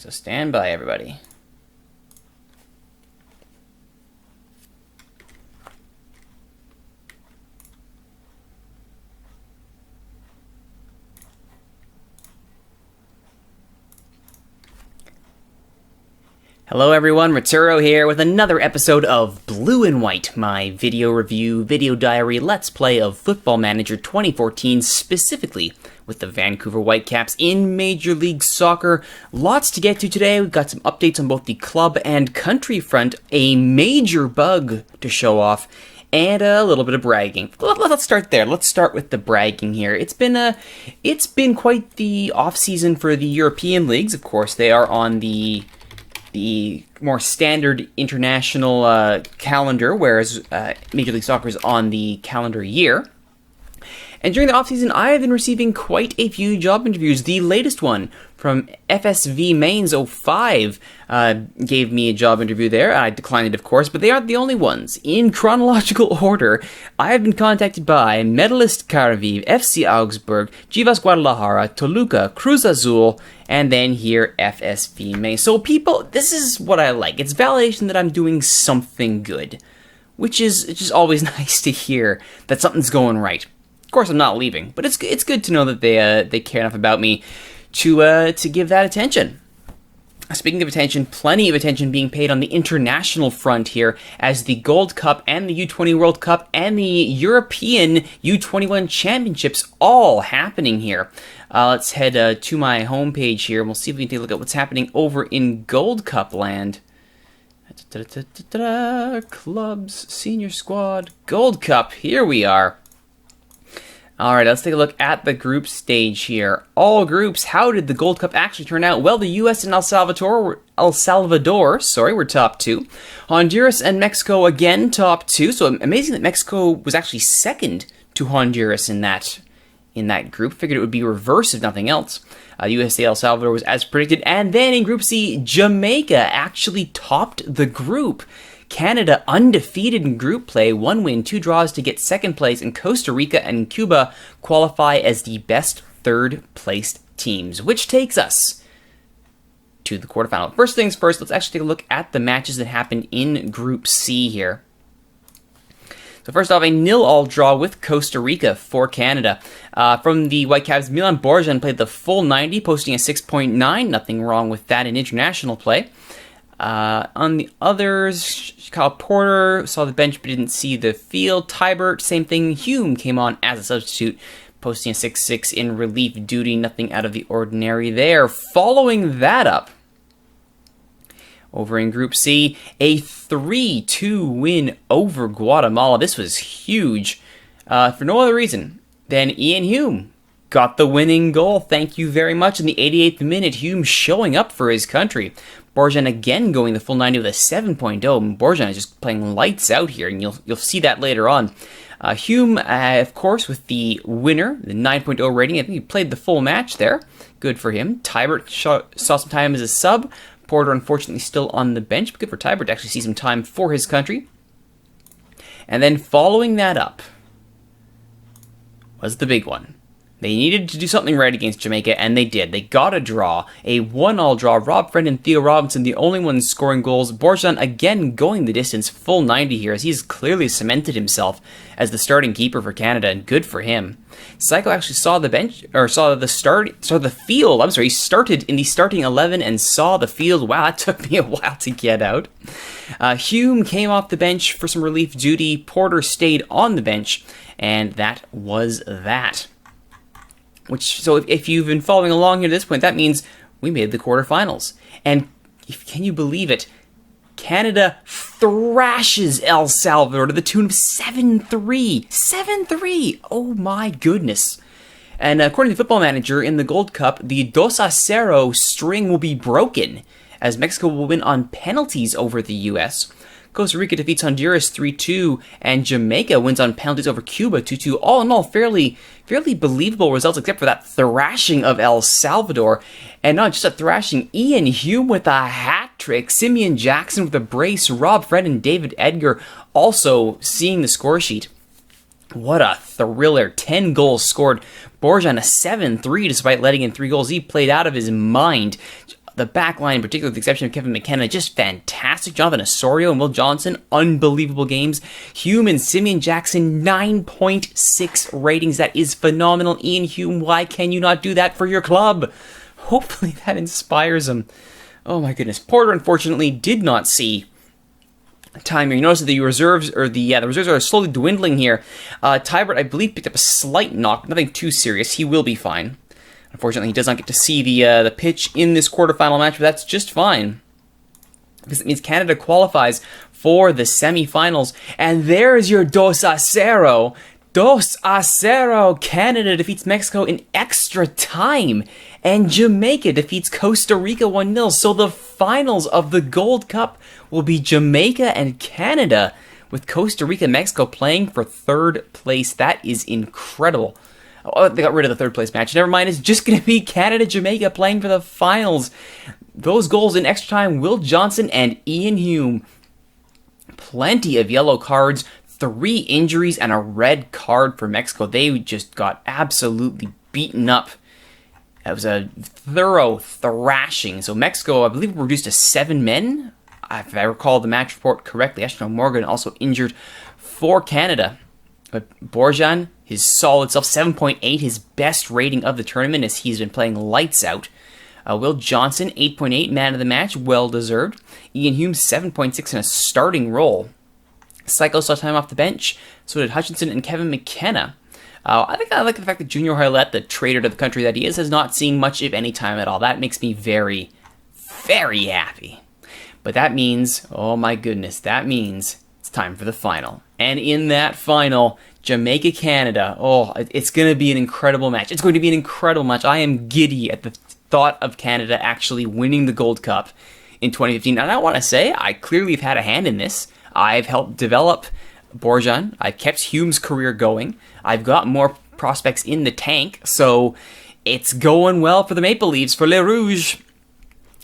so stand by, everybody. Hello everyone, Rituro here with another episode of Blue and White, my video review, video diary, let's play of Football Manager 2014, specifically with the Vancouver Whitecaps in Major League Soccer. Lots to get to today. We've got some updates on both the club and country front, a major bug to show off, and a little bit of bragging. Let's start there. Let's start with the bragging here. It's been quite the off-season for the European leagues. Of course, they are on the more standard international calendar, whereas Major League Soccer is on the calendar year. And during the offseason, I have been receiving quite a few job interviews. The latest one from FSV Mains 05 gave me a job interview there. I declined it, of course, but they aren't the only ones. In chronological order, I have been contacted by Medalist Karaviv, FC Augsburg, Chivas Guadalajara, Toluca, Cruz Azul, and then here FSV Mains. So people, this is what I like. It's validation that I'm doing something good, which is always nice to hear that something's going right. Of course, I'm not leaving, but it's good to know that they care enough about me to give that attention. Speaking of attention, plenty of attention being paid on the international front here as the Gold Cup and the U20 World Cup and the European U21 Championships all happening here. Let's head to my homepage here and we'll see if we can take a look at what's happening over in Gold Cup land. Clubs, Senior Squad, Gold Cup, here we are. Alright, let's take a look at the group stage here. All groups, how did the Gold Cup actually turn out? Well, the US and El Salvador were top two. Honduras and Mexico again top two. So amazing that Mexico was actually second to Honduras in that group. Figured it would be reverse if nothing else. USA El Salvador was as predicted. And then in Group C, Jamaica actually topped the group. Canada undefeated in group play, 1 win, 2 draws to get second place, and Costa Rica and Cuba qualify as the best third-placed teams, which takes us to the quarterfinal. First things first, let's actually take a look at the matches that happened in Group C here. So first off, a 0-0 draw with Costa Rica for Canada. From the Whitecaps, Milan Borjan played the full 90, posting a 6.9. Nothing wrong with that in international play. On the others, Kyle Porter saw the bench but didn't see the field. Tybert, same thing. Hume came on as a substitute, posting a 6-6 in relief duty. Nothing out of the ordinary there. Following that up, over in Group C, a 3-2 win over Guatemala. This was huge for no other reason than Ian Hume got the winning goal. Thank you very much. In the 88th minute, Hume showing up for his country. Borjan again going the full 90 with a 7.0. Borjan is just playing lights out here, and you'll see that later on. Hume, of course, with the winner, the 9.0 rating. I think he played the full match there. Good for him. Tybert saw some time as a sub. Porter, unfortunately, still on the bench, but good for Tybert to actually see some time for his country. And then following that up was the big one. They needed to do something right against Jamaica, and they did. They got a draw, a 1-1 draw. Rob Friend and Theo Robinson, the only ones scoring goals. Borjan again going the distance, full 90 here, as he's clearly cemented himself as the starting keeper for Canada, and good for him. Psycho actually saw the field. I'm sorry, he started in the starting 11 and saw the field. Wow, that took me a while to get out. Hume came off the bench for some relief duty. Porter stayed on the bench, and that was that. So if you've been following along here to this point, that means we made the quarterfinals. And can you believe it? Canada thrashes El Salvador to the tune of 7-3. 7-3! Oh my goodness. And according to Football Manager, in the Gold Cup, the 2-0 string will be broken, as Mexico will win on penalties over the U.S. Costa Rica defeats Honduras 3-2, and Jamaica wins on penalties over Cuba 2-2. All in all, fairly believable results, except for that thrashing of El Salvador. And not just a thrashing, Ian Hume with a hat trick, Simeon Jackson with a brace, Rob Friend and David Edgar also seeing the score sheet. What a thriller. 10 goals scored. Borjan a 7-3 despite letting in 3 goals. He played out of his mind. The back line, in particular, with the exception of Kevin McKenna, just fantastic. Jonathan Osorio and Will Johnson, unbelievable games. Hume and Simeon Jackson, 9.6 ratings. That is phenomenal. Ian Hume, why can you not do that for your club? Hopefully that inspires him. Oh my goodness. Porter, unfortunately, did not see time here. You notice that the reserves are slowly dwindling here. Tybert, I believe, picked up a slight knock, nothing too serious. He will be fine. Unfortunately, he does not get to see the pitch in this quarterfinal match, but that's just fine, because it means Canada qualifies for the semifinals. And there's your 2-0. 2-0. Canada defeats Mexico in extra time, and Jamaica defeats Costa Rica 1-0. So the finals of the Gold Cup will be Jamaica and Canada, with Costa Rica and Mexico playing for third place. That is incredible. Oh, they got rid of the third place match. Never mind, it's just going to be Canada-Jamaica playing for the finals. Those goals in extra time, Will Johnson and Ian Hume. Plenty of yellow cards, 3 injuries, and a red card for Mexico. They just got absolutely beaten up. It was a thorough thrashing. So Mexico, I believe, were reduced to 7 men, if I recall the match report correctly. Ashton Morgan also injured for Canada. But Borjan, his solid self, 7.8, his best rating of the tournament as he's been playing lights out. Will Johnson, 8.8, man of the match, well deserved. Ian Hume, 7.6 in a starting role. Psycho saw time off the bench, so did Hutchinson and Kevin McKenna. I think I like the fact that Junior Hoylett, the traitor to the country that he is, has not seen much, if any, time at all. That makes me very, very happy. But that means, oh my goodness, that means it's time for the final. And in that final, Jamaica-Canada, it's going to be an incredible match. It's going to be an incredible match. I am giddy at the thought of Canada actually winning the Gold Cup in 2015. And I want to say, I clearly have had a hand in this. I've helped develop Borjan. I've kept Hume's career going. I've got more prospects in the tank. So it's going well for the Maple Leafs, for Les Rouges.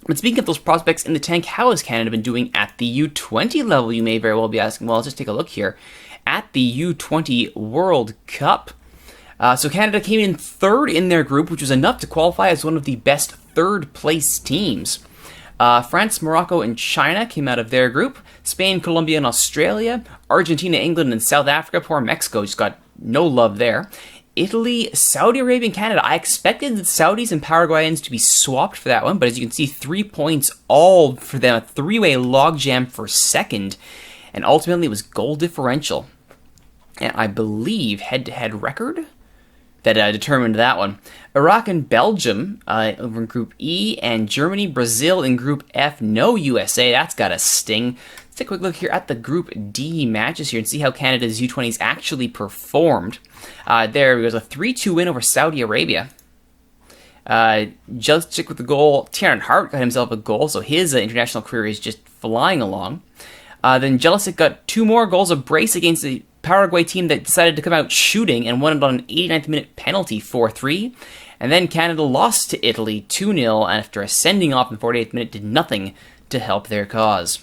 But speaking of those prospects in the tank, how has Canada been doing at the U20 level? You may very well be asking. Well, let's just take a look here at the U20 World Cup. So Canada came in third in their group, which was enough to qualify as one of the best third-place teams. France, Morocco, and China came out of their group. Spain, Colombia, and Australia. Argentina, England, and South Africa. Poor Mexico just got no love there. Italy, Saudi Arabia, and Canada. I expected the Saudis and Paraguayans to be swapped for that one, but as you can see, 3 points all for them. A 3-way logjam for second, and ultimately it was goal differential. And I believe head-to-head record that determined that one. Iraq and Belgium over in Group E, and Germany, Brazil in Group F. No USA. That's got a sting. Let's take a quick look here at the Group D matches here and see how Canada's U20s actually performed. There was a 3-2 win over Saudi Arabia. Jelicic with the goal. Tiernan Hart got himself a goal, so his international career is just flying along. Then Jelicic got 2 more goals, a brace against the Paraguay team that decided to come out shooting and won it on an 89th minute penalty, 4-3. And then Canada lost to Italy 2-0 after a sending off in the 48th minute did nothing to help their cause.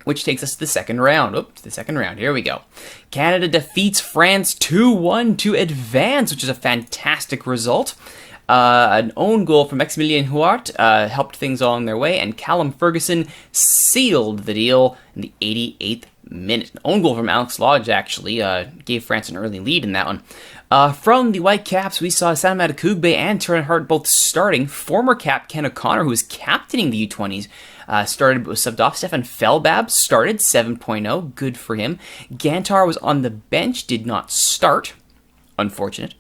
Which takes us to the second round. Here we go. Canada defeats France 2-1 to advance, which is a fantastic result. An own goal from Maximilien Huart helped things along their way, and Callum Ferguson sealed the deal in the 88th minute. An own goal from Alex Lodge actually gave France an early lead in that one. From the Whitecaps, we saw Sam Adekugbe and Tiernan Hart both starting. Former cap Ken O'Connor, who was captaining the U20s, started but was subbed off. Stefan Felbab started 7.0. Good for him. Gantar was on the bench, did not start. Unfortunate.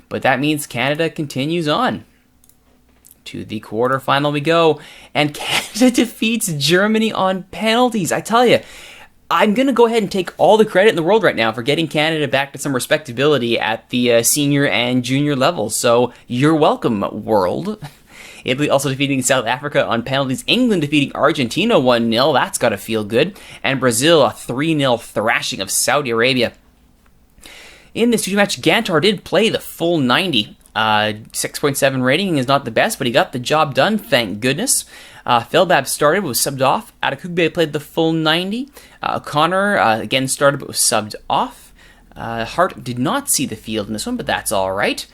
But that means Canada continues on. To the quarterfinal we go. And Canada defeats Germany on penalties. I tell you, I'm going to go ahead and take all the credit in the world right now for getting Canada back to some respectability at the senior and junior levels. So you're welcome, world. Italy also defeating South Africa on penalties. England defeating Argentina 1-0. That's got to feel good. And Brazil, a 3-0 thrashing of Saudi Arabia. In this 2 match, Gantar did play the full 90. 6.7 rating is not the best, but he got the job done, thank goodness. Felbab started, but was subbed off. Adekugbe played the full 90. O'Connor, again, started, but was subbed off. Hart did not see the field in this one, but that's all right.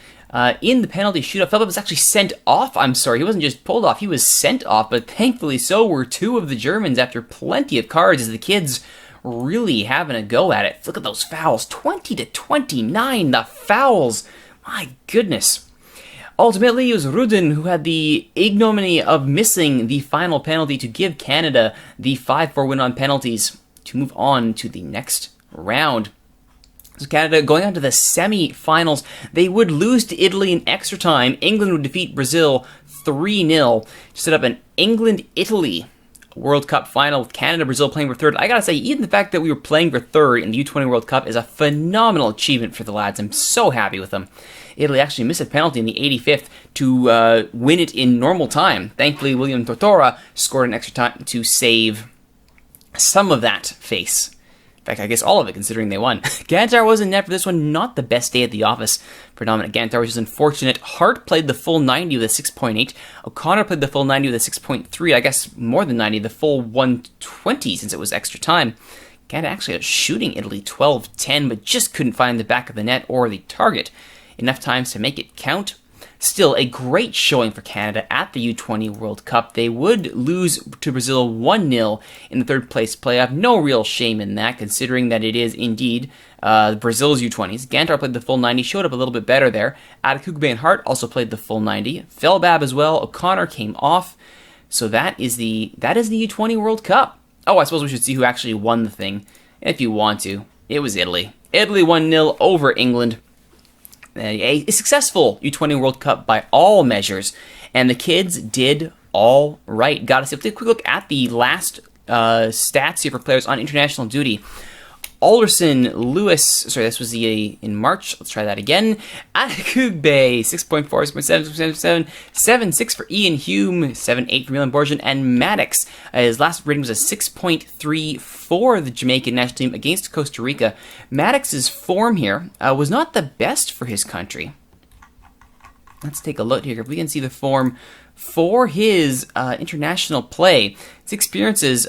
in the penalty shootout. Philip was actually sent off. I'm sorry, he wasn't just pulled off, he was sent off, but thankfully so were two of the Germans after plenty of cards as the kids really having a go at it. Look at those fouls, 20-29, the fouls. My goodness. Ultimately, it was Rudin who had the ignominy of missing the final penalty to give Canada the 5-4 win on penalties to move on to the next round. So Canada going on to the semi-finals. They would lose to Italy in extra time. England would defeat Brazil 3-0 to set up an England-Italy World Cup final with Canada-Brazil playing for third. I gotta say, even the fact that we were playing for third in the U20 World Cup is a phenomenal achievement for the lads. I'm so happy with them. Italy actually missed a penalty in the 85th to win it in normal time. Thankfully, William Tortora scored an extra time to save some of that face. In fact, I guess all of it, considering they won. Gantar was in net for this one. Not the best day at the office for Dominic Gantar, which is unfortunate. Hart played the full 90 with a 6.8. O'Connor played the full 90 with a 6.3. I guess more than 90, the full 120 since it was extra time. Gantar actually was shooting Italy 12-10, but just couldn't find the back of the net or the target. Enough times to make it count. Still, a great showing for Canada at the U20 World Cup. They would lose to Brazil 1-0 in the third place playoff. No real shame in that, considering that it is indeed Brazil's U20s. Gantar played the full 90, showed up a little bit better there. Adekugbe and Hart also played the full 90. Felbab as well. O'Connor came off. So that is the U20 World Cup. Oh, I suppose we should see who actually won the thing, if you want to. It was Italy. Italy 1-0 over England. A successful U20 World Cup by all measures, and the kids did all right. Gotta say, let's take a quick look at the last stats here for players on international duty. Alderson, Lewis, sorry, this was in March. Let's try that again. Adekugbe, 6.4, 6.7, 7.6 for Ian Hume, 7.8 for Milan Borjan, and Maddox. His last rating was a 6.3 for the Jamaican national team against Costa Rica. Maddox's form here was not the best for his country. Let's take a look here. If we can see the form for his international play, his experiences,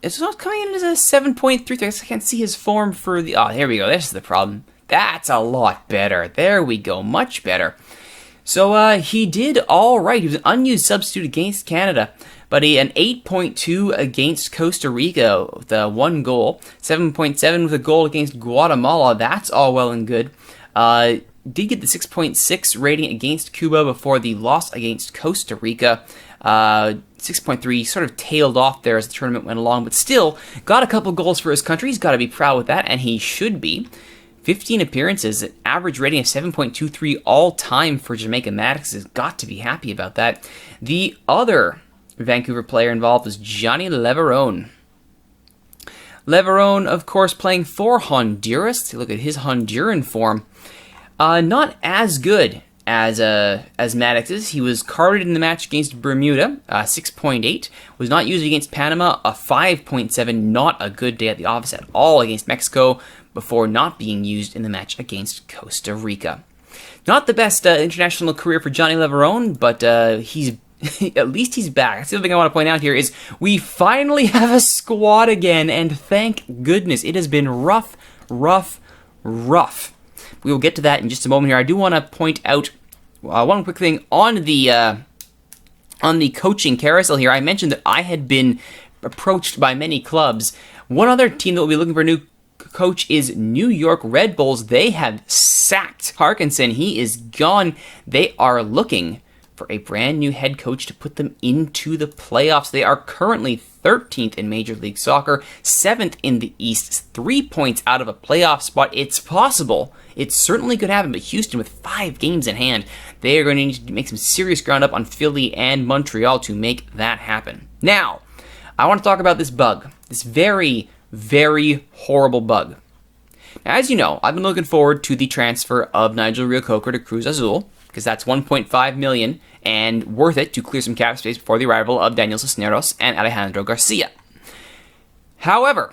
it's not coming in as a 7.3. I guess I can't see his form for the... Oh, here we go. This is the problem. That's a lot better. There we go. Much better. So he did all right. He was an unused substitute against Canada, but an 8.2 against Costa Rica with one goal, 7.7 with a goal against Guatemala. That's all well and good. Did get the 6.6 rating against Cuba before the loss against Costa Rica. 6.3 sort of tailed off there as the tournament went along, but still got a couple goals for his country. He's got to be proud with that, and he should be. 15 appearances, an average rating of 7.23 all-time for Jamaica. Maddox has got to be happy about that. The other Vancouver player involved was Johnny Leverone. Leverone, of course, playing for Honduras. Let's look at his Honduran form. Not as good as Maddox's. He was carded in the match against Bermuda, 6.8. Was not used against Panama, a 5.7. Not a good day at the office at all against Mexico, before not being used in the match against Costa Rica. Not the best international career for Johnny Leverone, but he's at least he's back. That's the other thing I want to point out here is we finally have a squad again, and thank goodness. It has been rough. We will get to that in just a moment here. I do want to point out one quick thing on the coaching carousel here. I mentioned that I had been approached by many clubs. One other team that will be looking for a new coach is New York Red Bulls. They have sacked Harkinson. He is gone. They are looking for a brand new head coach to put them into the playoffs. They are currently 13th in Major League Soccer, 7th in the East, 3 points out of a playoff spot. It's possible. It certainly could happen, but Houston, with 5 games in hand, they are going to need to make some serious ground up on Philly and Montreal to make that happen. Now, I want to talk about this bug, this very, very horrible bug. Now, as you know, I've been looking forward to the transfer of Nigel Reo-Coker to Cruz Azul, because that's $1.5 million and worth it to clear some cap space before the arrival of Daniel Cisneros and Alejandro Garcia. However,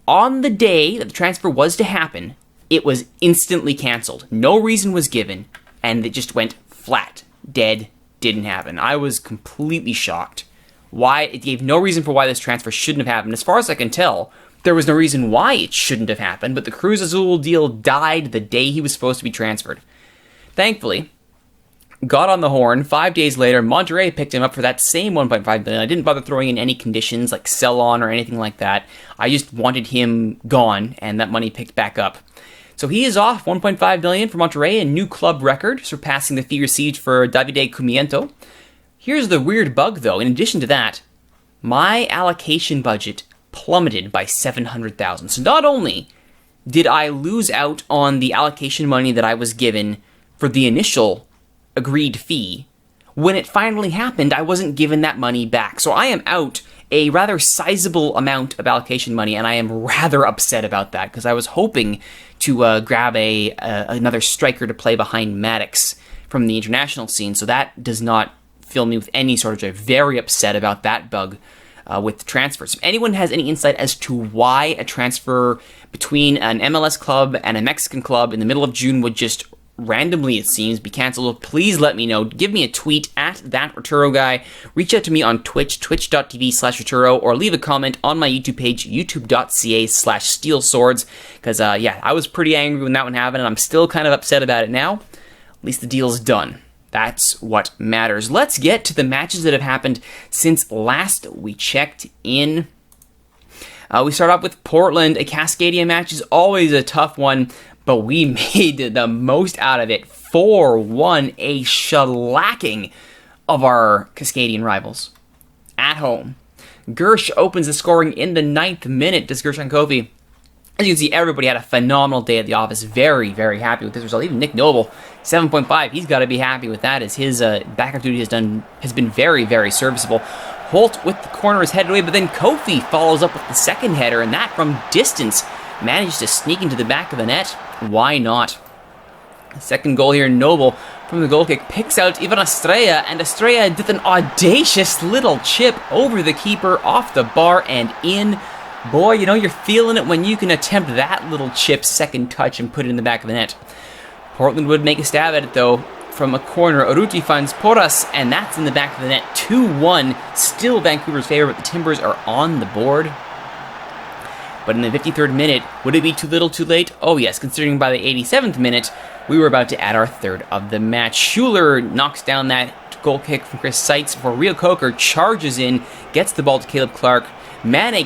on the day that the transfer was to happen, it was instantly canceled. No reason was given, and it just went flat, dead, didn't happen. I was completely shocked. Why? It gave no reason for why this transfer shouldn't have happened. As far as I can tell, there was no reason why it shouldn't have happened, but the Cruz Azul deal died the day he was supposed to be transferred. Thankfully, got on the horn. 5 days later, Monterrey picked him up for that same 1.5 billion. I didn't bother throwing in any conditions like sell on or anything like that. I just wanted him gone, and that money picked back up. So he is off 1.5 billion for Monterrey, a new club record, surpassing the fee received for Davide Cumiento. Here's the weird bug, though. In addition to that, my allocation budget plummeted by 700,000. So not only did I lose out on the allocation money that I was given for the initial agreed fee, when it finally happened, I wasn't given that money back. So I am out a rather sizable amount of allocation money, and I am rather upset about that, because I was hoping to grab another striker to play behind Maddox from the international scene, so that does not fill me with any sort of joy. Very upset about that bug with the transfers. If anyone has any insight as to why a transfer between an MLS club and a Mexican club in the middle of June would just randomly, it seems, be canceled, please let me know. Give me a tweet at that Rituro guy. Reach out to me on Twitch, twitch.tv/Rituro, or leave a comment on my YouTube page, youtube.ca/steelswords, because yeah, I was pretty angry when that one happened, and I'm still kind of upset about it now. At least the deal's done. That's what matters. Let's get to the matches that have happened since last we checked in. We start off with Portland. A Cascadia match is always a tough one, but we made the most out of it. 4-1, a shellacking of our Cascadian rivals at home. Gersh opens the scoring in the 9th minute. Does Gershon Kofi? As you can see, everybody had a phenomenal day at the office. Very, very happy with this result. Even Nick Noble, 7.5. He's got to be happy with that, as his backup duty has been very, very serviceable. Holt with the corner is headed away, but then Kofi follows up with the second header, and that from distance managed to sneak into the back of the net. Why not? Second goal here, Noble from the goal kick picks out Ivan Estrella, and Estrella did an audacious little chip over the keeper, off the bar and in. Boy, you know, you're feeling it when you can attempt that little chip, second touch, and put it in the back of the net. Portland would make a stab at it, though, from a corner. Urruti finds Porras, and that's in the back of the net. 2-1, still Vancouver's favor, but the Timbers are on the board. But in the 53rd minute, would it be too little too late? Oh yes, considering by the 87th minute, we were about to add our third of the match. Schuler knocks down that goal kick from Chris Seitz before Rio Coker charges in, gets the ball to Caleb Clark. Mane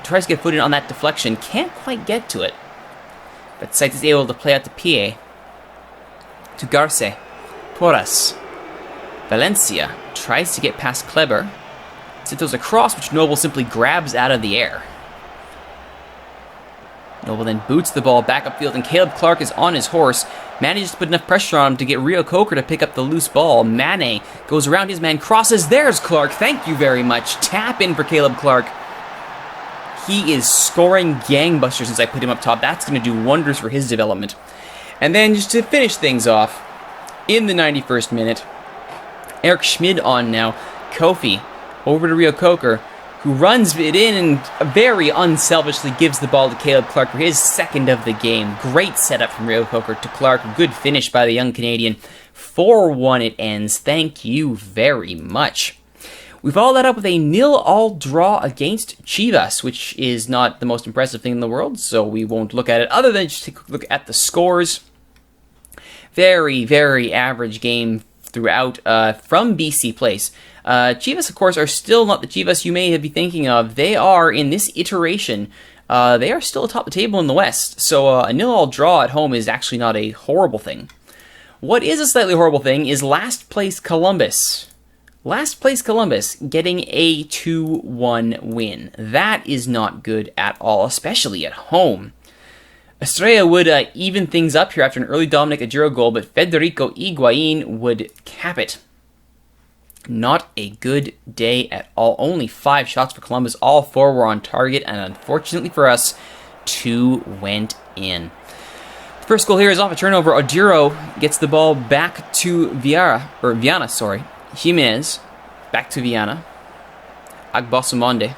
tries to get footed on that deflection, can't quite get to it. But Seitz is able to play out to Pie, to Garce, Porras. Valencia tries to get past Kleber. Sintos across, which Noble simply grabs out of the air. Noble then boots the ball back upfield, and Caleb Clark is on his horse. Manages to put enough pressure on him to get Rio Coker to pick up the loose ball. Mane goes around his man, crosses. There's Clark. Thank you very much. Tap in for Caleb Clark. He is scoring gangbusters since I put him up top. That's going to do wonders for his development. And then just to finish things off, in the 91st minute, Eric Schmid on now. Kofi over to Rio Coker, who runs it in and very unselfishly gives the ball to Caleb Clark for his second of the game. Great setup from Rio Coker to Clark. Good finish by the young Canadian. 4-1 it ends. Thank you very much. We followed that up with a 0-0 draw against Chivas, which is not the most impressive thing in the world, so we won't look at it other than just take a look at the scores. Very, very average game throughout from BC Place. Chivas, of course, are still not the Chivas you may be thinking of. They are, in this iteration, they are still atop the table in the West, so a 0-0 draw at home is actually not a horrible thing. What is a slightly horrible thing is last place Columbus. Last place Columbus getting a 2-1 win. That is not good at all, especially at home. Estrella would even things up here after an early Dominic Adjuro goal, but Federico Higuain would cap it. Not a good day at all. Only 5 shots for Columbus. All 4 were on target, and unfortunately for us, 2 went in. The first goal here is off a turnover. Adjuro gets the ball back to Viana. Jimenez, back to Viana. Agbosumonde.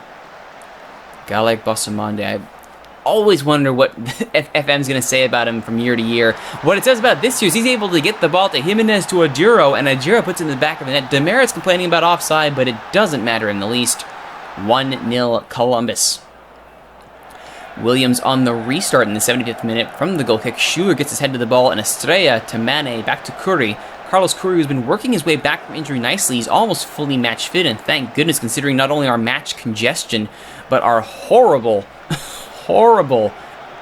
Galeg Bosumonde. I always wonder what FM's going to say about him from year to year. What it says about this year is he's able to get the ball to Jimenez to Adjuro, and Adjuro puts it in the back of the net. Demerit's complaining about offside, but it doesn't matter in the least. 1-0 Columbus. Williams on the restart in the 75th minute from the goal kick. Schuler gets his head to the ball, and Estrella to Mane, back to Curry. Carlos Curry has been working his way back from injury nicely. He's almost fully match fit, and thank goodness, considering not only our match congestion, but our horrible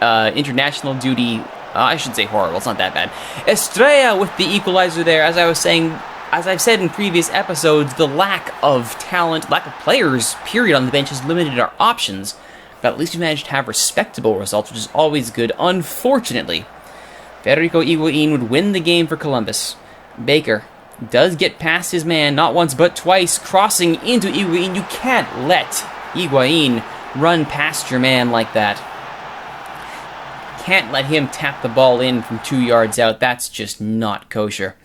international duty. I should say horrible, it's not that bad. Estrella with the equalizer there. As I was saying, as I've said in previous episodes, the lack of talent, lack of players, period, on the bench has limited our options. But at least we managed to have respectable results, which is always good. Unfortunately, Federico Higuain would win the game for Columbus. Baker does get past his man, not once but twice, crossing into Higuain. You can't let Higuain run past your man like that. Can't let him tap the ball in from 2 yards out. That's just not kosher.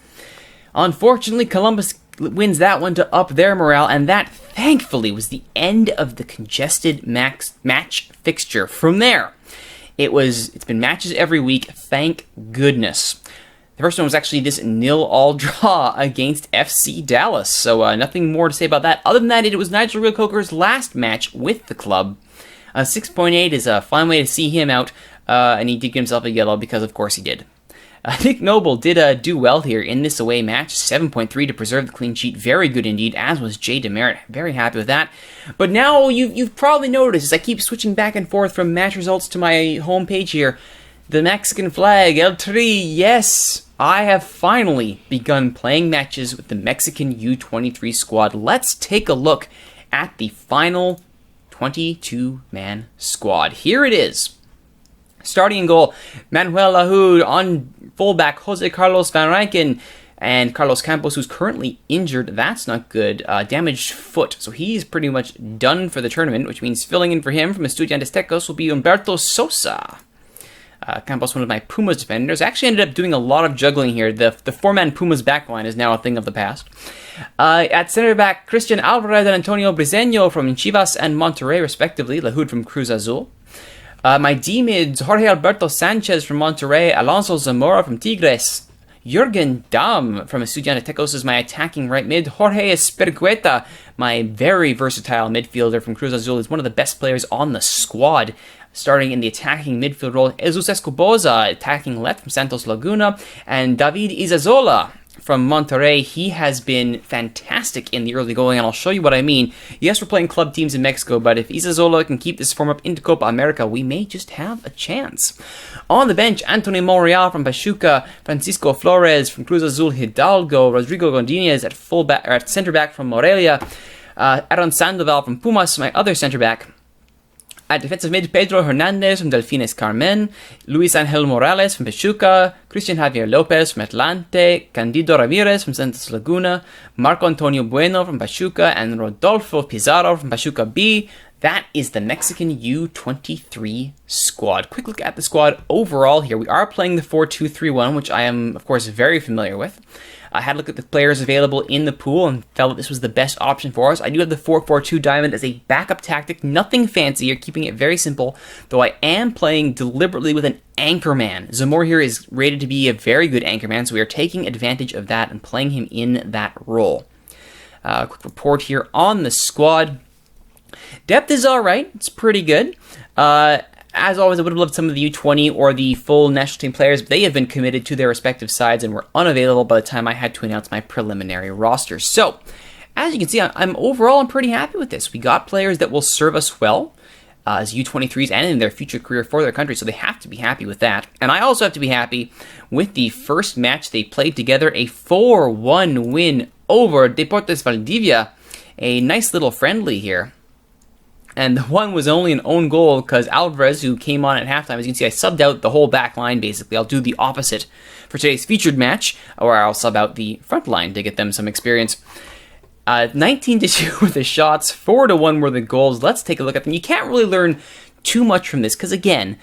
Unfortunately, Columbus wins that one to up their morale, and that, thankfully, was the end of the congested match fixture. From there, it's been matches every week, thank goodness. The first one was actually this 0-0 draw against FC Dallas, so nothing more to say about that. Other than that, it was Nigel Reo-Coker's last match with the club. 6.8 is a fine way to see him out, and he did get himself a yellow because, of course, he did. Nick Noble did do well here in this away match, 7.3 to preserve the clean sheet. Very good indeed, as was Jay Demerit. Very happy with that. But now you've probably noticed, as I keep switching back and forth from match results to my homepage here, the Mexican flag, El Tri, yes, I have finally begun playing matches with the Mexican U23 squad. Let's take a look at the final 22-man squad. Here it is. Starting in goal, Manuel Lahoud. On fullback, Jose Carlos Van Rankin. And Carlos Campos, who's currently injured. That's not good. Damaged foot. So he's pretty much done for the tournament, which means filling in for him from Estudiantes Tecos will be Humberto Sosa. Campos, one of my Pumas defenders. Actually ended up doing a lot of juggling here. The four-man Pumas backline is now a thing of the past. At center back, Christian Alvarez and Antonio Briseño from Chivas and Monterrey, respectively. Lahoud from Cruz Azul. My D-mids, Jorge Alberto Sanchez from Monterrey, Alonso Zamora from Tigres, Jürgen Damm from Estudiantes Tecos is my attacking right mid, Jorge Espirigueta, my very versatile midfielder from Cruz Azul, is one of the best players on the squad. Starting in the attacking midfield role, Jesus Escoboza, attacking left from Santos Laguna, and David Izazola from Monterrey. He has been fantastic in the early going, and I'll show you what I mean. Yes, we're playing club teams in Mexico, but if Izazola can keep this form up into Copa America, we may just have a chance. On the bench, Anthony Monreal from Pachuca, Francisco Flores from Cruz Azul Hidalgo, Rodrigo Godinez at fullback or at center back from Morelia, Aaron Sandoval from Pumas, my other center back. At defensive mid, Pedro Hernandez from Delfines Carmen, Luis Angel Morales from Pachuca, Christian Javier Lopez from Atlante, Candido Ramirez from Santos Laguna, Marco Antonio Bueno from Pachuca, and Rodolfo Pizarro from Pachuca B. That is the Mexican U23 squad. Quick look at the squad overall here. We are playing the 4-2-3-1, which I am, of course, very familiar with. I had a look at the players available in the pool and felt that this was the best option for us. I do have the 4-4-2 diamond as a backup tactic. Nothing fancy. You're keeping it very simple, though I am playing deliberately with an anchorman. Zamor here is rated to be a very good anchorman, so we are taking advantage of that and playing him in that role. Quick report here on the squad. Depth is alright. It's pretty good. As always, I would have loved some of the U20 or the full national team players, but they have been committed to their respective sides and were unavailable by the time I had to announce my preliminary roster. So, as you can see, I'm pretty happy with this. We got players that will serve us well as U23s and in their future career for their country, so they have to be happy with that. And I also have to be happy with the first match they played together, a 4-1 win over Deportes Valdivia. A nice little friendly here. And the one was only an own goal because Alvarez, who came on at halftime, as you can see, I subbed out the whole back line, basically. I'll do the opposite for today's featured match, or I'll sub out the front line to get them some experience. 19-2 were the shots, 4-1 were the goals. Let's take a look at them. You can't really learn too much from this because, again,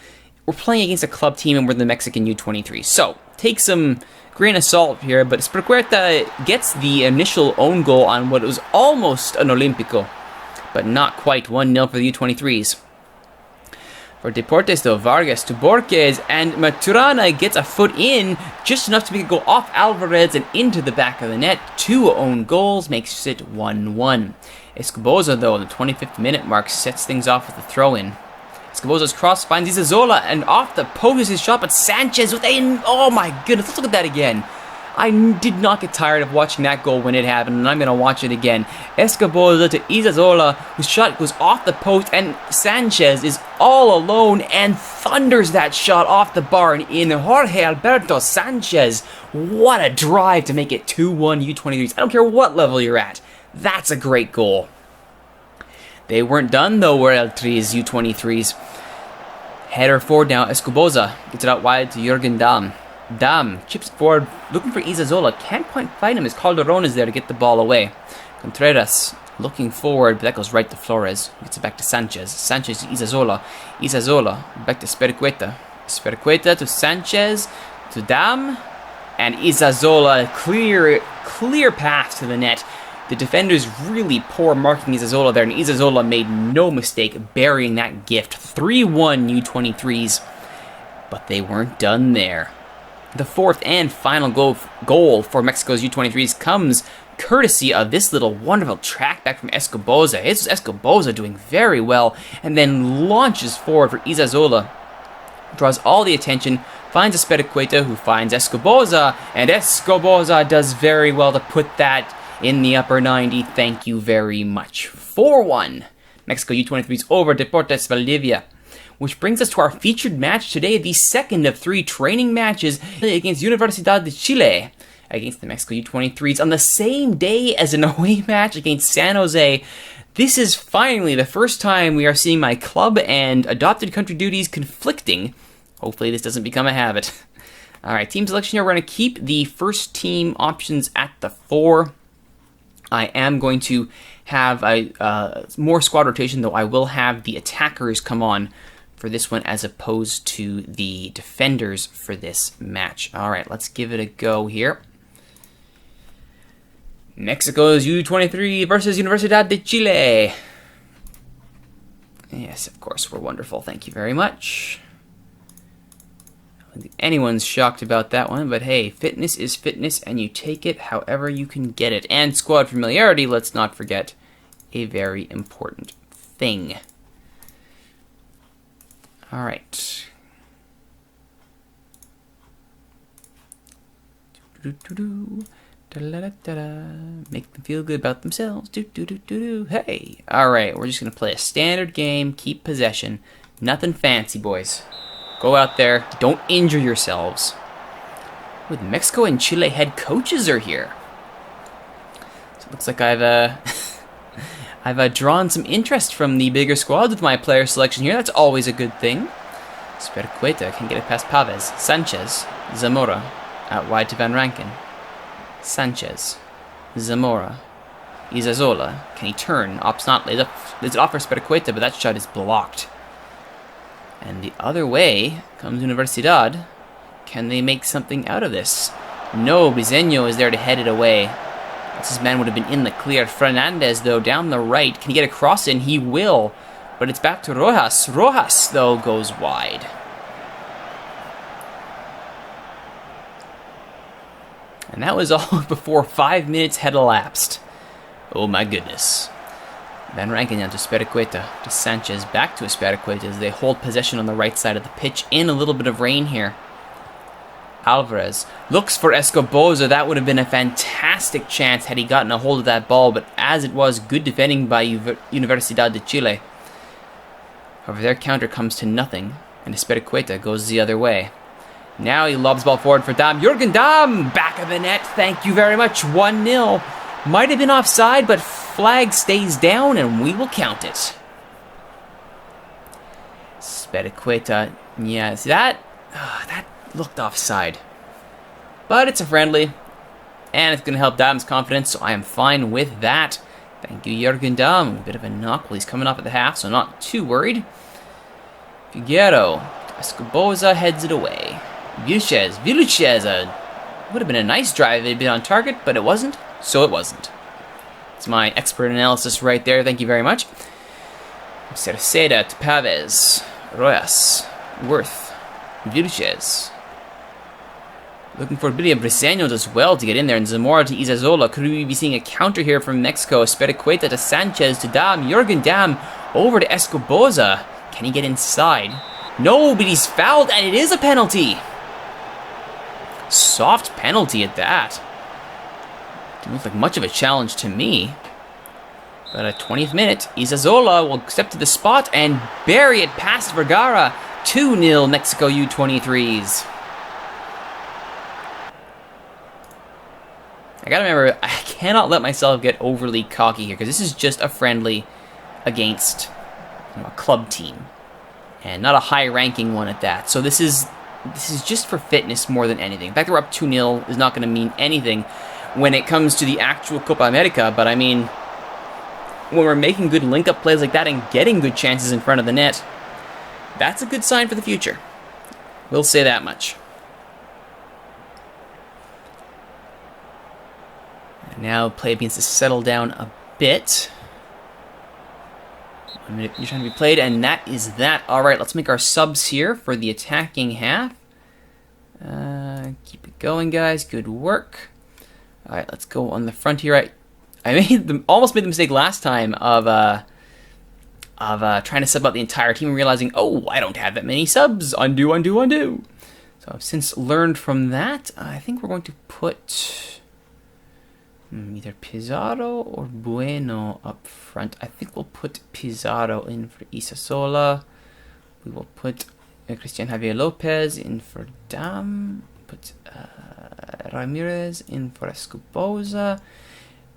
we're playing against a club team and we're the Mexican U23. So, take some grain of salt here, but Esparqueta gets the initial own goal on what was almost an Olímpico, but not quite. 1-0 for the U23s. For Deportes, though, Vargas to Borges, and Maturana gets a foot in, just enough to make it go off Alvarez and into the back of the net. 2 own goals, makes it 1-1. Escoboza, though, the 25th minute mark, sets things off with a throw-in. Escoboza's cross finds Isazola, and off the post is his shot, but Sanchez with a... Oh my goodness, let's look at that again. I did not get tired of watching that goal when it happened, and I'm going to watch it again. Escoboza to Isazola, whose shot goes off the post, and Sanchez is all alone and thunders that shot off the bar and in. Jorge Alberto Sanchez, what a drive to make it 2-1 U23s. I don't care what level you're at. That's a great goal. They weren't done though, were El Tri's U23s. Header forward now, Escoboza gets it out wide to Jürgen Damm. Damm chips forward, looking for Isazola. Can't quite find him as Calderon is there to get the ball away. Contreras looking forward, but that goes right to Flores. Gets it back to Sanchez. Sanchez to Isazola. Isazola back to Speriqueta. Speriqueta to Sanchez, to Damm, and Isazola. Clear pass to the net. The defenders really poor marking Isazola there, and Isazola made no mistake burying that gift. 3-1 U23s, but they weren't done there. The fourth and final goal for Mexico's U23s comes courtesy of this little wonderful track back from Escoboza. It's Escoboza doing very well, and then launches forward for Isazola. Draws all the attention, finds Espericueta, who finds Escoboza, and Escoboza does very well to put that in the upper 90. Thank you very much. 4-1. Mexico U23s over Deportes Valdivia. Which brings us to our featured match today, the second of 3 training matches against Universidad de Chile against the Mexico U23s on the same day as an away match against San Jose. This is finally the first time we are seeing my club and adopted country duties conflicting. Hopefully this doesn't become a habit. Alright, team selection here. We're going to keep the first team options at the 4. I am going to have a more squad rotation, though I will have the attackers come on for this one as opposed to the defenders for this match. Alright, let's give it a go here. Mexico's U23 versus Universidad de Chile. Yes, of course, we're wonderful. Thank you very much. I don't think anyone's shocked about that one, but hey, fitness is fitness, and you take it however you can get it. And squad familiarity, let's not forget, a very important thing. All right. Make them feel good about themselves. Hey. All right, we're just going to play a standard game, keep possession. Nothing fancy, boys. Go out there. Don't injure yourselves. With Mexico and Chile head coaches are here. So it looks like I've drawn some interest from the bigger squads with my player selection here. That's always a good thing. Spericueta can get it past Pavez. Sanchez. Zamora. Out wide to Van Rankin. Sanchez. Zamora. Isazola. Can he turn? Opts not. There's an offer for Spericueta, but that shot is blocked. And the other way comes Universidad. Can they make something out of this? No, Briseño is there to head it away. This man would have been in the clear. Fernandez, though, down the right. Can he get a cross in? He will. But it's back to Rojas. Rojas, though, goes wide. And that was all before 5 minutes had elapsed. Oh my goodness. Van Rankin down to Spericueta. To Sanchez. Back to Spericueta as they hold possession on the right side of the pitch in a little bit of rain here. Alvarez looks for Escoboza. That would have been a fantastic chance had he gotten a hold of that ball, but as it was, good defending by Universidad de Chile. However, their counter comes to nothing, and Espericueta goes the other way. Now he lobs the ball forward for Damm. Jürgen Damm! Back of the net. Thank you very much. 1-0. Might have been offside, but flag stays down, and we will count it. Espericueta. Yes, that looked offside. But it's a friendly, and it's going to help Damm's confidence, so I am fine with that. Thank you, Jürgen Damm. A bit of a knock while he's coming off at the half, so not too worried. Figueroa. Escoboza heads it away. Vilches would have been a nice drive if it had been on target, but it wasn't, so it wasn't. It's my expert analysis right there. Thank you very much. Cerceda to Pavez. Rojas. Worth. Vilches. Looking for Billy Briseño as well to get in there, and Zamora to Isazola. Could we be seeing a counter here from Mexico? Spericueta to Sanchez to Damm. Jürgen Damm over to Escoboza. Can he get inside? No, but he's fouled, and it is a penalty. Soft penalty at that. Didn't look like much of a challenge to me. But at 20th minute, Isazola will step to the spot and bury it past Vergara. 2-0 Mexico U23s. I gotta remember, I cannot let myself get overly cocky here, because this is just a friendly against a club team. And not a high-ranking one at that. So this is just for fitness more than anything. The fact that we're up 2-0 is not going to mean anything when it comes to the actual Copa America, but I mean, when we're making good link-up plays like that and getting good chances in front of the net, that's a good sign for the future. We'll say that much. And now play begins to settle down a bit. 1 minute you're trying to be played, and that is that. Alright, let's make our subs here for the attacking half. Keep it going, guys. Good work. Alright, let's go on the front here. I almost made the mistake last time of trying to sub out the entire team and realizing, oh, I don't have that many subs. Undo, undo, undo. So I've since learned from that. I think we're going to put either Pizarro or Bueno up front. I think we'll put Pizarro in for Isasola. We will put Cristian Javier Lopez in for Dam. Put Ramirez in for Escobosa.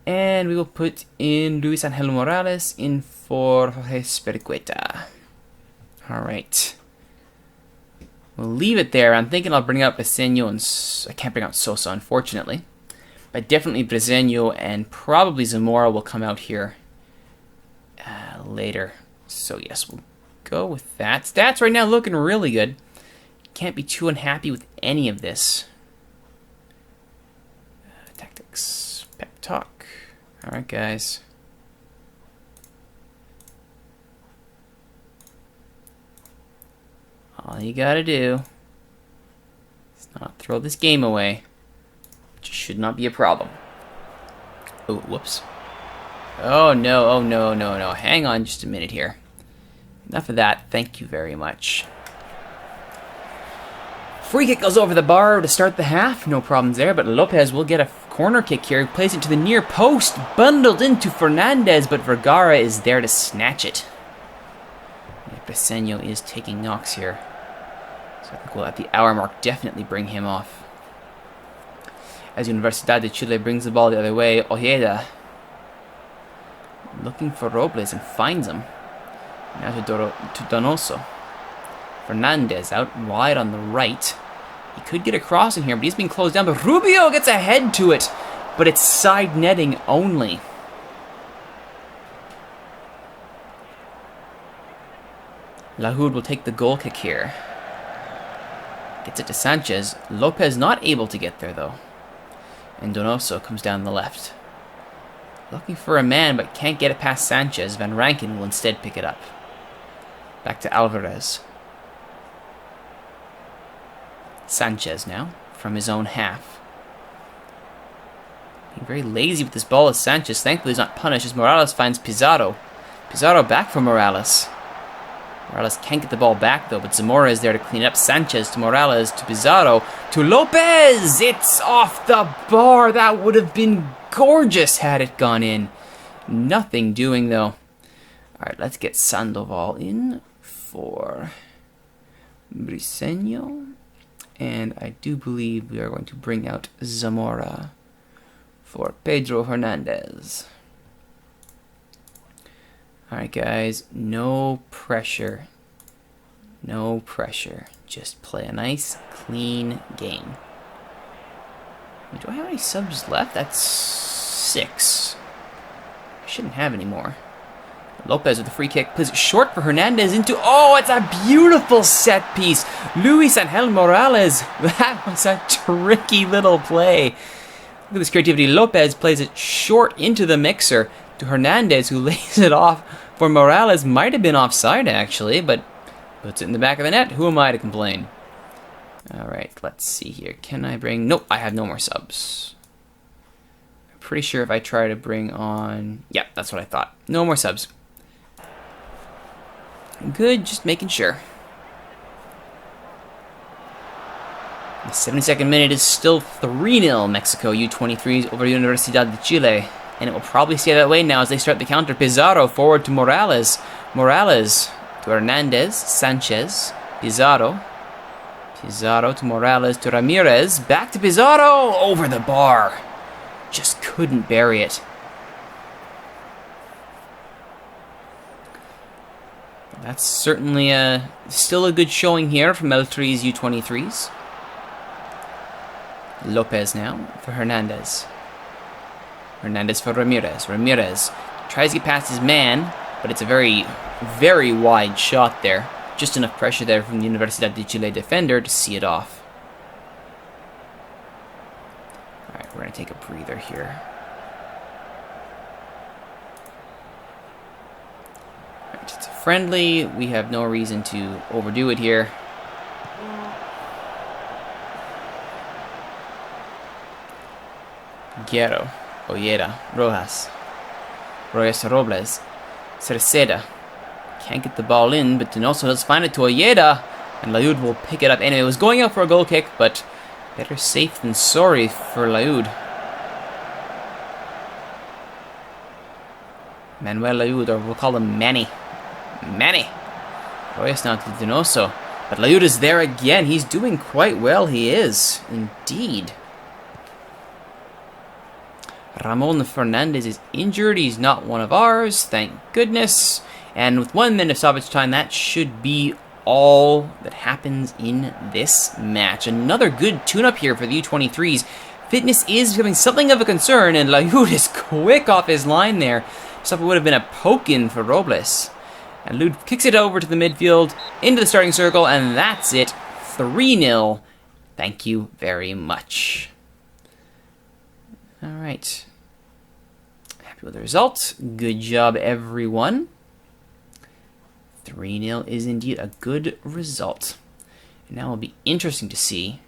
And we will put in Luis Angel Morales in for Jorge Spiricueta. Alright. We'll leave it there. I'm thinking I'll bring up Briseño and... I can't bring out Sosa, unfortunately. But definitely Briseño and probably Zamora will come out here later. So yes, we'll go with that. Stats right now looking really good. Can't be too unhappy with any of this. Tactics. Pep talk. Alright, guys. All you gotta do is not throw this game away. Which should not be a problem. Oh, whoops. Oh, no, oh, no, no, no. Hang on just a minute here. Enough of that. Thank you very much. Free kick goes over the bar to start the half. No problems there, but Lopez will get a corner kick here. He plays it to the near post. Bundled into Fernandez, but Vergara is there to snatch it. Briseño is taking knocks here. So I think we'll, at the hour mark, definitely bring him off. As Universidad de Chile brings the ball the other way, Ojeda looking for Robles and finds him. Now to Donoso. Fernandez out wide on the right. He could get across in here, but he's being closed down. But Rubio gets a head to it, but it's side netting only. Lahoud will take the goal kick here. Gets it to Sanchez. Lopez not able to get there, though. And Donoso comes down the left. Looking for a man, but can't get it past Sanchez. Van Rankin will instead pick it up. Back to Alvarez. Sanchez now, from his own half. Being very lazy with this ball is Sanchez. Thankfully he's not punished as Morales finds Pizarro. Pizarro back for Morales. Morales can't get the ball back though, but Zamora is there to clean up. Sanchez to Morales to Pizarro to Lopez! It's off the bar! That would have been gorgeous had it gone in. Nothing doing though. Alright, let's get Sandoval in for Briseño. And I do believe we are going to bring out Zamora for Pedro Hernandez. Alright guys, no pressure. No pressure. Just play a nice, clean game. Do I have any subs left? That's 6. I shouldn't have any more. Lopez with a free kick, plays it short for Hernandez into... Oh, it's a beautiful set piece. Luis Angel Morales. That was a tricky little play. Look at this creativity. Lopez plays it short into the mixer to Hernandez, who lays it off for Morales. Might have been offside, actually, but puts it in the back of the net. Who am I to complain? All right, let's see here. Can I bring... Nope, I have no more subs. I'm pretty sure if I try to bring on... Yep, that's what I thought. No more subs. Good, just making sure. The 72nd minute is still 3-0 Mexico U23s over Universidad de Chile. And it will probably stay that way now as they start the counter. Pizarro forward to Morales. Morales to Hernandez. Sanchez. Pizarro. Pizarro to Morales to Ramirez. Back to Pizarro. Over the bar. Just couldn't bury it. That's certainly still a good showing here from L3's U23s. Lopez now for Hernandez. Hernandez for Ramirez. Ramirez tries to get past his man, but it's a very, very wide shot there. Just enough pressure there from the Universidad de Chile defender to see it off. Alright, we're going to take a breather here. Alright, it's a friendly. We have no reason to overdo it here. Guerrero. Ojeda, Rojas Robles, Cerceda. Can't get the ball in, but Donoso does find it to Ojeda, and Laud will pick it up. Anyway, it was going out for a goal kick, but better safe than sorry for Laud. Manuel Laud, or we'll call him Manny. Manny! Royas now to Donoso, but Laud is there again. He's doing quite well, he is, indeed. Ramon Fernandez is injured. He's not one of ours, thank goodness. And with 1 minute of stoppage time, that should be all that happens in this match. Another good tune-up here for the U23s. Fitness is becoming something of a concern, and Laud is quick off his line there. Stuff would have been a poke-in for Robles. And Laud kicks it over to the midfield, into the starting circle, and that's it. 3-0. Thank you very much. Alright. Happy with the result. Good job, everyone. 3-0 is indeed a good result. And now it'll be interesting to see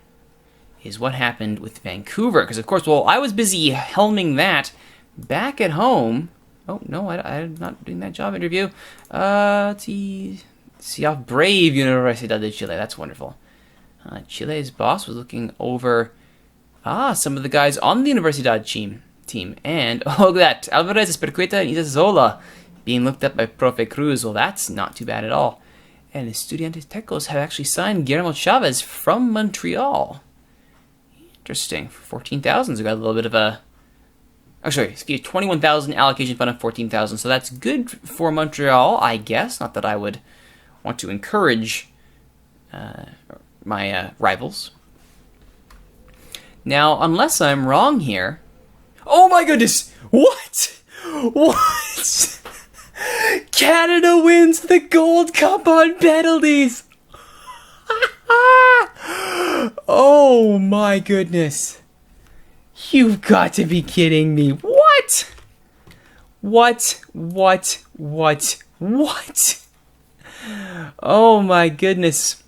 is what happened with Vancouver. Because, of course, while I was busy helming that back at home... Oh, no, I'm not doing that job interview. See off Brave Universidad de Chile. That's wonderful. Chile's boss was looking over... some of the guys on the Universidad team. And, oh, look at that. Alvarez, Esperqueta, and Isazola being looked up by Profe Cruz. Well, that's not too bad at all. And Estudiantes Tecos have actually signed Guillermo Chavez from Montreal. Interesting. For 14,000, so we got a little bit of a... Oh, sorry, excuse me, 21,000 allocation fund of 14,000. So that's good for Montreal, I guess. Not that I would want to encourage my rivals. Now, unless I'm wrong here... Oh my goodness! What? What? Canada wins the Gold Cup on penalties! Oh my goodness. You've got to be kidding me. What? What? Oh my goodness.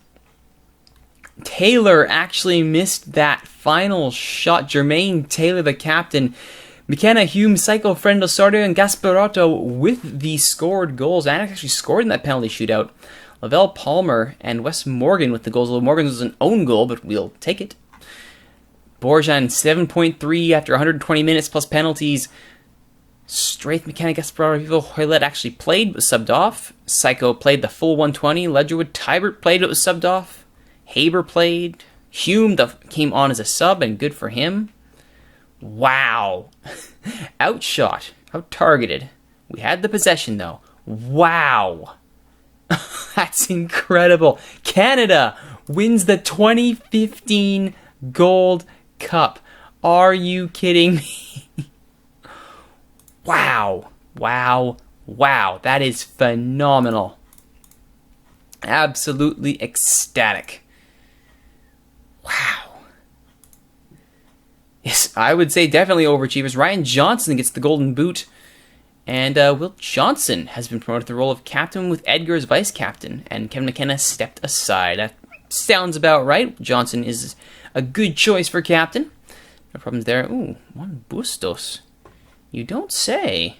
Taylor actually missed that final shot. Jermaine Taylor, the captain. McKenna, Hume, Psycho, Friend, Osorio, and Gasparato with the scored goals. And actually scored in that penalty shootout. Lavelle Palmer and Wes Morgan with the goals. Although Morgan's was an own goal, but we'll take it. Borjan, 7.3 after 120 minutes plus penalties. Straith, McKenna, Gasparato, Vivo, Hoylett actually played, but was subbed off. Psycho played the full 120. Ledgerwood, Tybert played, but was subbed off. Haber played. Hume came on as a sub, and good for him. Wow. Outshot. Out-targeted. We had the possession, though. Wow. That's incredible. Canada wins the 2015 Gold Cup. Are you kidding me? Wow. That is phenomenal. Absolutely ecstatic. Wow. Yes, I would say definitely overachievers. Ryan Johnson gets the golden boot. And Will Johnson has been promoted to the role of captain with Edgar as vice captain. And Kevin McKenna stepped aside. That sounds about right. Johnson is a good choice for captain. No problems there. Ooh, Juan Bustos. You don't say.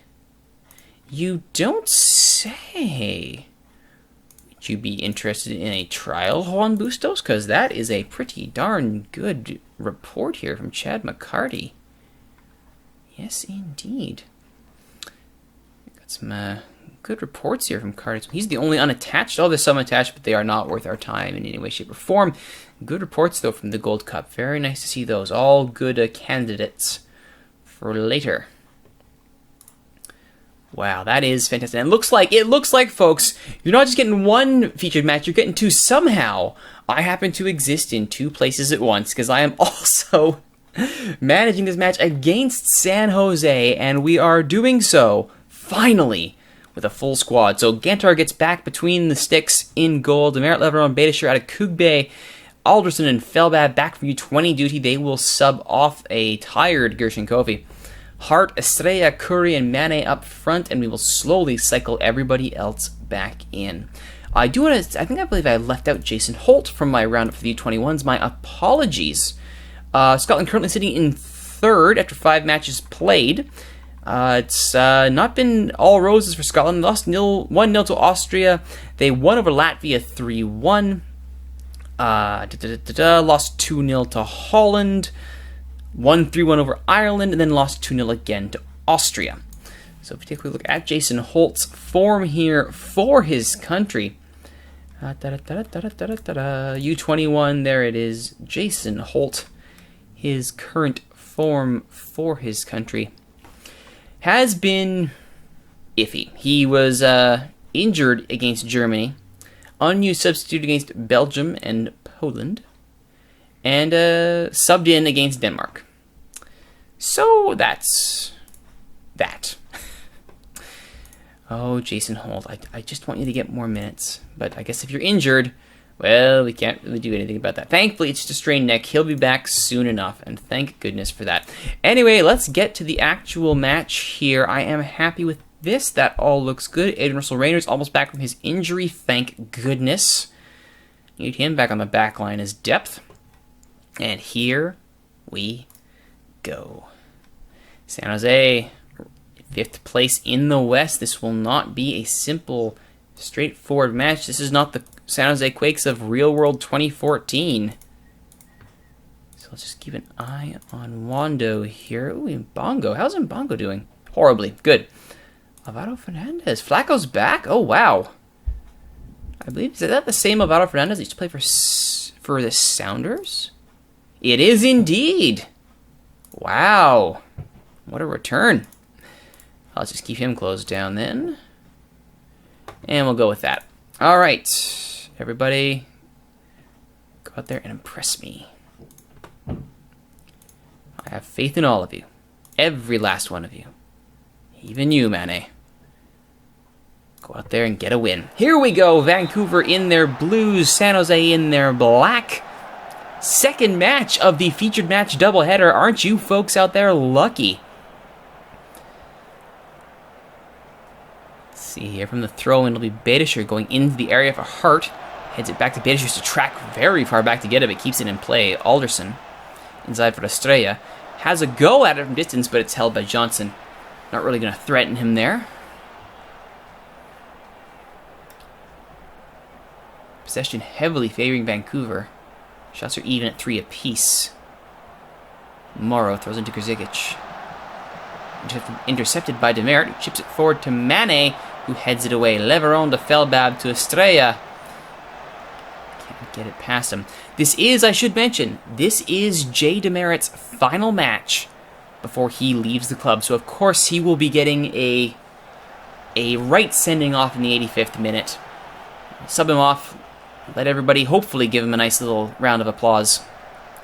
You don't say. Would you be interested in a trial, Juan Bustos? Because that is a pretty darn good report here from Chad McCarty. Yes, indeed. Got some good reports here from Cardi. He's the only unattached. Oh, there's some attached, but they are not worth our time in any way, shape, or form. Good reports, though, from the Gold Cup. Very nice to see those. All good candidates for later. Wow, that is fantastic. And it looks like, folks, you're not just getting one featured match, you're getting two. Somehow, I happen to exist in two places at once, because I am also managing this match against San Jose, and we are doing so, finally, with a full squad. So Gantar gets back between the sticks in goal. Demerit, Leveron, Beitashour out of Kugbe. Alderson and Felbab back from U20 duty. They will sub off a tired Gershon Kofi. Hart, Estrella, Curry, and Mane up front, and we will slowly cycle everybody else back in. I believe I left out Jason Holt from my roundup for the U21s. My apologies. Scotland currently sitting in third after 5 matches played. It's not been all roses for Scotland. Lost 1-0 to Austria. They won over Latvia 3-1. Lost 2-0 to Holland. Won 3-1 over Ireland, and then lost 2-0 again to Austria. So if you take a quick look at Jason Holt's form here for his country. U21, there it is. Jason Holt, his current form for his country has been iffy. He was injured against Germany, unused substitute against Belgium and Poland, and subbed in against Denmark. So that's that. Oh, Jason Holt, I just want you to get more minutes. But I guess if you're injured, well, we can't really do anything about that. Thankfully, it's just a strained neck. He'll be back soon enough, and thank goodness for that. Anyway, let's get to the actual match here. I am happy with this. That all looks good. Aiden Russell-Raynor's almost back from his injury, thank goodness. Need him back on the back line as depth. And here we go. San Jose, 5th place in the West. This will not be a simple, straightforward match. This is not the San Jose Quakes of Real World 2014. So let's just keep an eye on Wando here. Ooh, Mbongo. How's Mbongo doing? Horribly. Good. Alvaro Fernandez. Flacco's back? Oh, wow. I believe, is that the same Alvaro Fernandez that used to play for the Sounders? It is indeed. Wow. What a return. Let's just keep him closed down then. And we'll go with that. All right. Everybody, go out there and impress me. I have faith in all of you. Every last one of you. Even you, Mane. Go out there and get a win. Here we go. Vancouver in their blues. San Jose in their black. Second match of the featured match doubleheader. Aren't you folks out there lucky? Let's see here from the throw-in. It'll be Beitashour going into the area for Hart. Heads it back to Beitashour to track very far back to get it, but keeps it in play. Alderson inside for Estrella. Has a go at it from distance, but it's held by Johnson. Not really going to threaten him there. Possession heavily favoring Vancouver. Shots are even at 3 apiece. Morrow throws into Grzigic. Intercepted by Demerit, who chips it forward to Mane, who heads it away. Leveron to Felbab to Estrella. Can't get it past him. This is, I should mention, this is Jay Demerit's final match before he leaves the club. So, of course, he will be getting a right sending off in the 85th minute. Sub him off. Let everybody hopefully give him a nice little round of applause.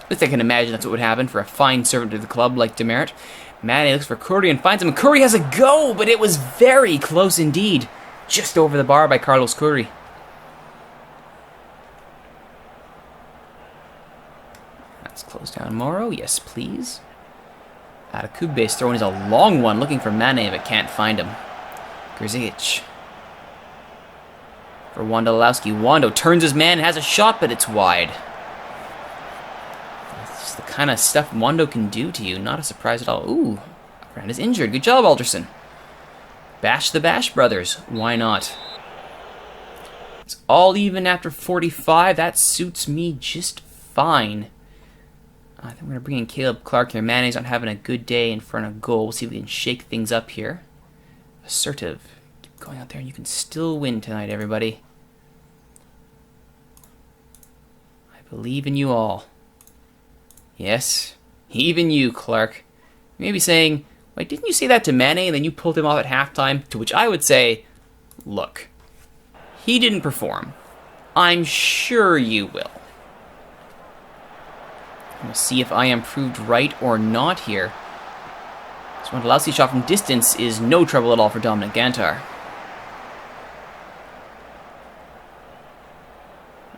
At least I can imagine that's what would happen for a fine servant to the club like Demerit. Mane looks for Curry and finds him. Curry has a go, but it was very close indeed. Just over the bar by Carlos Curry. Let's close down Morrow. Yes, please. Adekugbe's throwing is a long one, looking for Mane, but can't find him. Grzigic. For Wondolowski. Wando turns his man, has a shot, but it's wide. That's the kind of stuff Wando can do to you. Not a surprise at all. Ooh, a friend is injured. Good job, Alderson. Bash the Bash Brothers. Why not? It's all even after 45. That suits me just fine. I think we're going to bring in Caleb Clark here. Mane's not having a good day in front of goal. We'll see if we can shake things up here. Assertive. Keep going out there and you can still win tonight, everybody. I believe in you all. Yes, even you, Clark. You may be saying, wait, didn't you say that to Mane and then you pulled him off at halftime? To which I would say, look, he didn't perform. I'm sure you will. We'll see if I am proved right or not here. This one Lalsi shot from distance is no trouble at all for Dominic Gantar.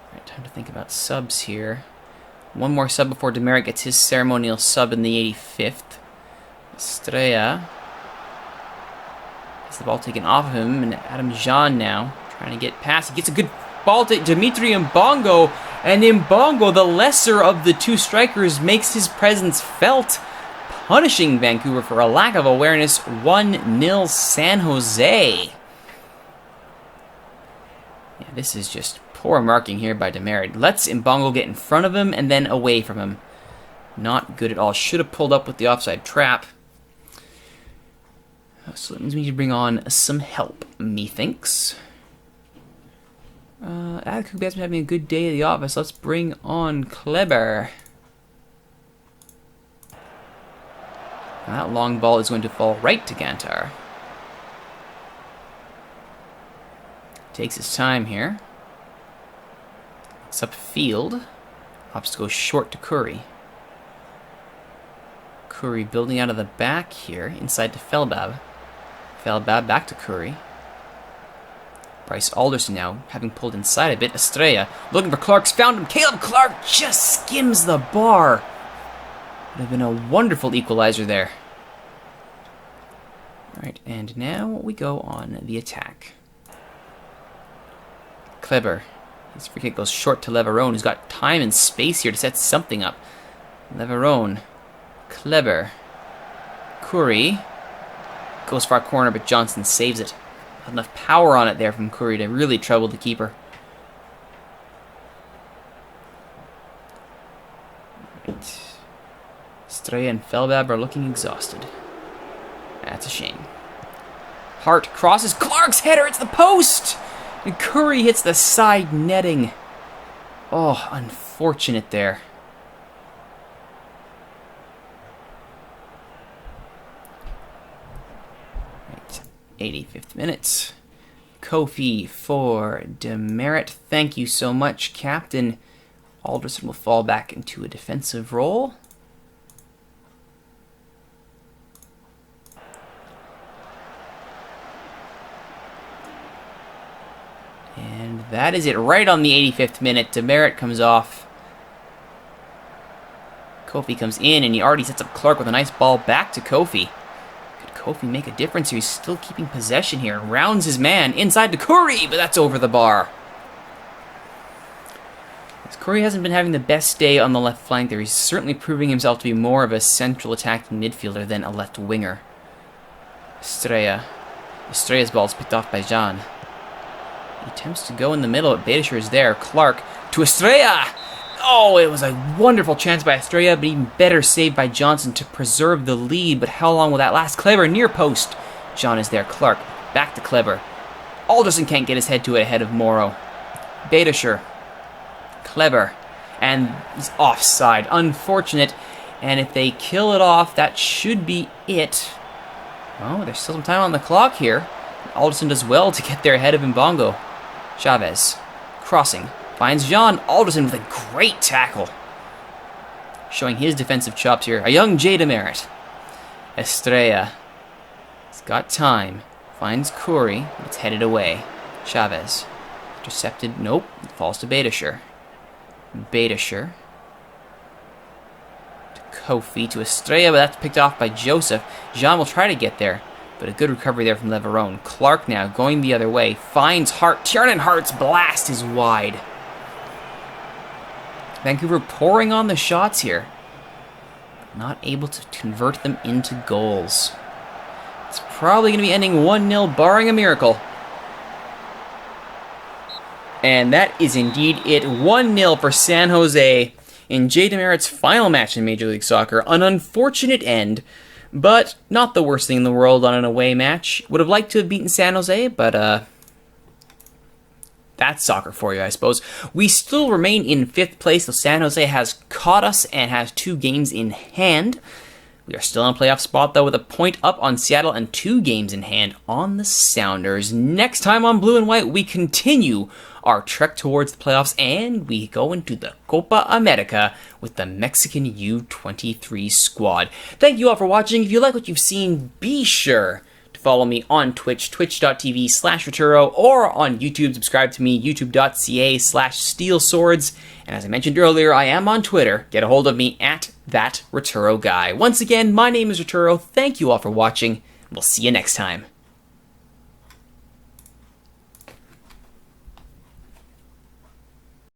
Alright, time to think about subs here. One more sub before Demerit gets his ceremonial sub in the 85th. Estrella has the ball taken off of him, and Adam Jean now trying to get past. He gets a good ball to Dimitri Mbongo, and Mbongo, the lesser of the two strikers, makes his presence felt, punishing Vancouver for a lack of awareness. 1-0 San Jose. Yeah, this is just poor marking here by Demerit. Lets Mbongo get in front of him and then away from him. Not good at all. Should have pulled up with the offside trap. So that means we need to bring on some help, methinks. Adekugbe has been having a good day at the office. Let's bring on Kleber. Now that long ball is going to fall right to Gantar. Takes his time here. It's upfield. Opts to go short to Curry. Curry building out of the back here, inside to Felbab. Felbab back to Curry. Bryce Alderson now, having pulled inside a bit. Estrella looking for Clark's found him. Caleb Clark just skims the bar. Would have been a wonderful equalizer there. Alright, and now we go on the attack. Kleber. His free kick goes short to Leverone, who's got time and space here to set something up. Leverone. Kleber. Curry. Goes far corner, but Johnson saves it. Not enough power on it there from Curry to really trouble the keeper. Right. Estrella and Felbab are looking exhausted. That's a shame. Hart crosses Clark's header. It's the post! And Curry hits the side netting. Oh, unfortunate there. Right, 85th minute. Kofi for Demerit. Thank you so much, Captain. Alderson will fall back into a defensive role. And that is it, right on the 85th minute. Demerit comes off. Kofi comes in, and he already sets up Clark with a nice ball back to Kofi. Could Kofi make a difference here? He's still keeping possession here. Rounds his man inside to Curry, but that's over the bar. As Curry hasn't been having the best day on the left flank there. He's certainly proving himself to be more of a central attacking midfielder than a left winger. Estrella. Estrella's ball is picked off by Jean. He attempts to go in the middle, but Badischer is there. Clark to Estrella! Oh, it was a wonderful chance by Estrella, but even better save by Johnson to preserve the lead. But how long will that last? Kleber near post. Jean is there. Clark back to Kleber. Alderson can't get his head to it ahead of Morrow. Badischer. Kleber. And he's offside. Unfortunate. And if they kill it off, that should be it. Oh, there's still some time on the clock here. Alderson does well to get there ahead of Mbongo. Chavez. Crossing. Finds Jean. Alderson with a great tackle. Showing his defensive chops here. A young Jay Demerit. Estrella. He's got time. Finds Curry. It's headed away. Chavez. Intercepted. Nope. It falls to Badischer. Badischer. To Kofi. To Estrella, but that's picked off by Joseph. Jean will try to get there. But a good recovery there from Leverone. Clark now going the other way. Finds Hart. Tiernan Hart's blast is wide. Vancouver pouring on the shots here. Not able to convert them into goals. It's probably going to be ending 1-0 barring a miracle. And that is indeed it. 1-0 for San Jose in Jay DeMerit's final match in Major League Soccer. An unfortunate end, but not the worst thing in the world on an away match. Would have liked to have beaten San Jose, but that's soccer for you, I suppose. We still remain in 5th place, so San Jose has caught us and has 2 games in hand. We are still in a playoff spot, though, with a point up on Seattle and 2 games in hand on the Sounders. Next time on Blue and White, we continue our trek towards the playoffs, and we go into the Copa America with the Mexican U23 squad. Thank you all for watching. If you like what you've seen, be sure to follow me on Twitch, twitch.tv/Rituro, or on YouTube, subscribe to me, youtube.ca/SteelSwords. And as I mentioned earlier, I am on Twitter. Get a hold of me at @ThatRituroGuy. Once again, my name is Rituro. Thank you all for watching. We'll see you next time.